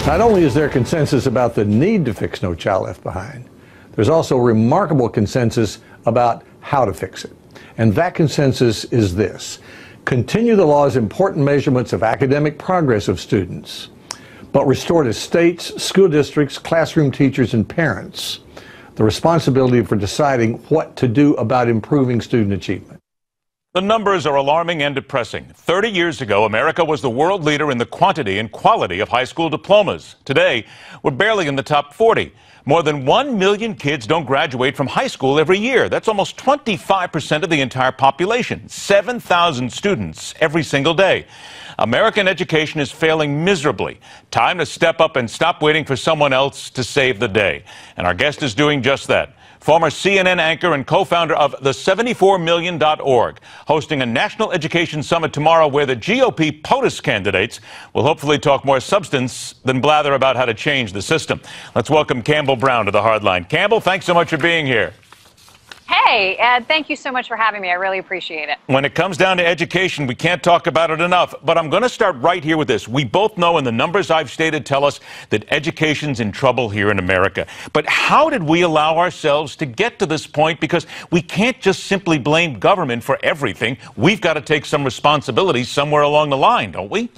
Not only is there consensus about the need to fix No Child Left Behind, there's also remarkable consensus about how to fix it. And that consensus is this: continue the law's important measurements of academic progress of students, but restore to states, school districts, classroom teachers, and parents the responsibility for deciding what to do about improving student achievement. The numbers are alarming and depressing. 30 years ago, America was the world leader in the quantity and quality of high school diplomas. Today, we're barely in the top 40. More than 1 million kids don't graduate from high school every year. That's almost 25% of the entire population. 7,000 students every single day. American education is failing miserably. Time to step up and stop waiting for someone else to save the day. And our guest is doing just that. Former CNN anchor and co-founder of the 74million.org, hosting a national education summit tomorrow where the GOP POTUS candidates will hopefully talk more substance than blather about how to change the system. Let's welcome Campbell Brown to the Hardline. Campbell, thanks so much for being here. Hey, Ed, thank you so much for having me. I really appreciate it. When it comes down to education, we can't talk about it enough. But I'm going to start right here with this. We both know, and the numbers I've stated tell us, that education's in trouble here in America. But how did we allow ourselves to get to this point? Because we can't just simply blame government for everything. We've got to take some responsibility somewhere along the line, don't we?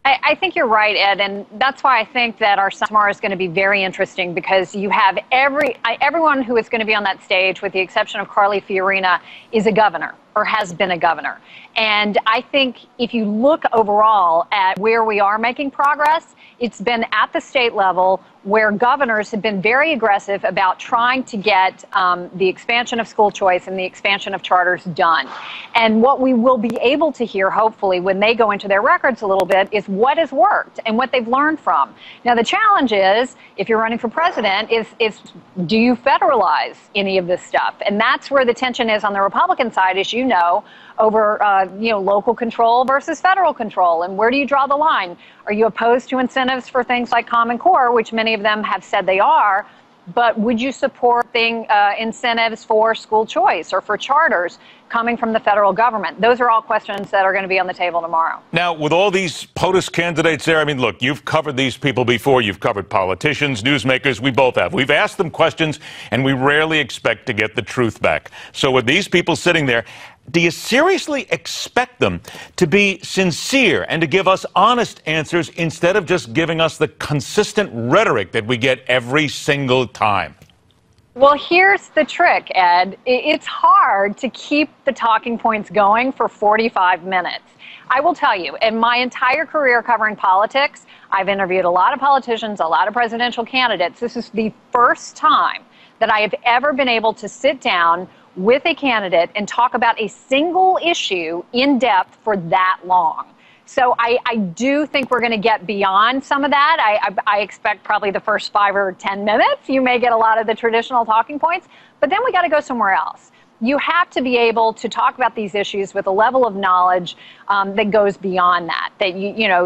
I think you're right, Ed, and that's why I think that our summit tomorrow is going to be very interesting, because you have everyone who is going to be on that stage, with the exception of Carly Fiorina, is a governor or has been a governor. And I think if you look overall at where we are making progress, it's been at the state level, where governors have been very aggressive about trying to get the expansion of school choice and the expansion of charters done. And what we will be able to hear, hopefully, when they go into their records a little bit, is what has worked and what they've learned from. Now, the challenge is, if you're running for president, is do you federalize any of this stuff? And that's where the tension is on the Republican side, as you know, over local control versus federal control. And where do you draw the line? Are you opposed to incentives for things like Common Core, which many of them have said they are, but would you support incentives for school choice or for charters coming from the federal government? Those are all questions that are going to be on the table tomorrow. Now, with all these POTUS candidates there, I mean, look, you've covered these people before. You've covered politicians, newsmakers. We both have. We've asked them questions, and we rarely expect to get the truth back. So with these people sitting there, do you seriously expect them to be sincere and to give us honest answers instead of just giving us the consistent rhetoric that we get every single time? Well, here's the trick, Ed. It's hard to keep the talking points going for 45 minutes. I will tell you, in my entire career covering politics, I've interviewed a lot of politicians, a lot of presidential candidates. This is the first time that I have ever been able to sit down with a candidate and talk about a single issue in depth for that long. So I do think we're going to get beyond some of that. I expect probably the first 5 or 10 minutes, you may get a lot of the traditional talking points, but then we got to go somewhere else. You have to be able to talk about these issues with a level of knowledge that goes beyond that,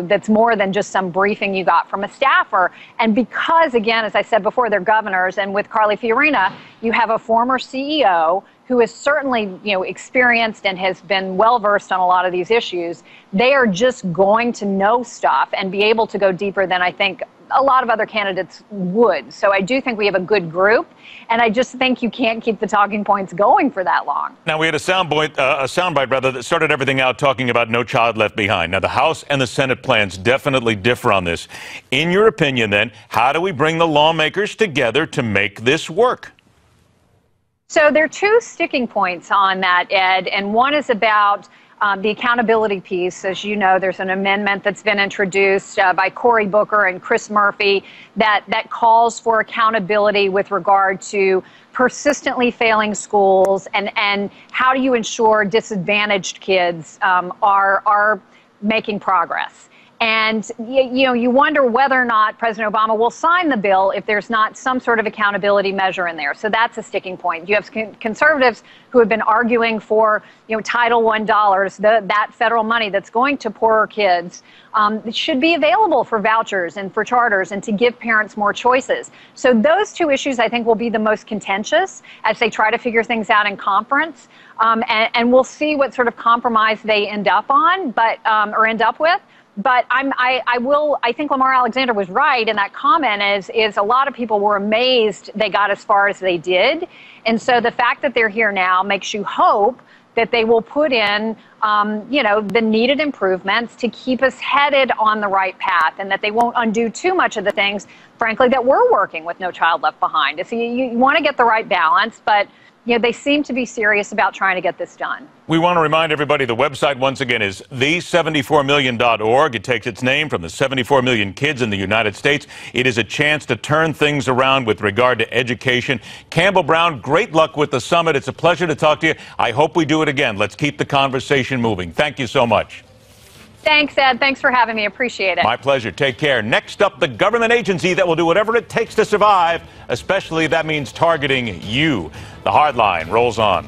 that's more than just some briefing you got from a staffer. And because, again, as I said before, they're governors, and with Carly Fiorina, you have a former CEO who is certainly, experienced and has been well-versed on a lot of these issues. They are just going to know stuff and be able to go deeper than I think a lot of other candidates would. So I do think we have a good group, and I just think you can't keep the talking points going for that long. Now, we had a soundbite that started everything out talking about No Child Left Behind. Now, the House and the Senate plans definitely differ on this. In your opinion, then, how do we bring the lawmakers together to make this work? So there are two sticking points on that, Ed, and one is about the accountability piece. As you know, there's an amendment that's been introduced by Cory Booker and Chris Murphy that calls for accountability with regard to persistently failing schools, and how do you ensure disadvantaged kids are making progress. And, you wonder whether or not President Obama will sign the bill if there's not some sort of accountability measure in there. So that's a sticking point. You have conservatives who have been arguing for, Title I dollars, that federal money that's going to poorer kids, should be available for vouchers and for charters and to give parents more choices. So those two issues, I think, will be the most contentious as they try to figure things out in conference. And we'll see what sort of compromise they end up on, or end up with. But I think Lamar Alexander was right in that comment is a lot of people were amazed they got as far as they did. And so the fact that they're here now makes you hope that they will put in, the needed improvements to keep us headed on the right path, and that they won't undo too much of the things, frankly, that we're working with No Child Left Behind. So you want to get the right balance, but they seem to be serious about trying to get this done. We want to remind everybody the website, once again, is the74million.org. It takes its name from the 74 million kids in the United States. It is a chance to turn things around with regard to education. Campbell Brown, great luck with the summit. It's a pleasure to talk to you. I hope we do it again. Let's keep the conversation moving. Thank you so much. Thanks, Ed. Thanks for having me. Appreciate it. My pleasure. Take care. Next up, the government agency that will do whatever it takes to survive, especially if that means targeting you. The Hardline rolls on.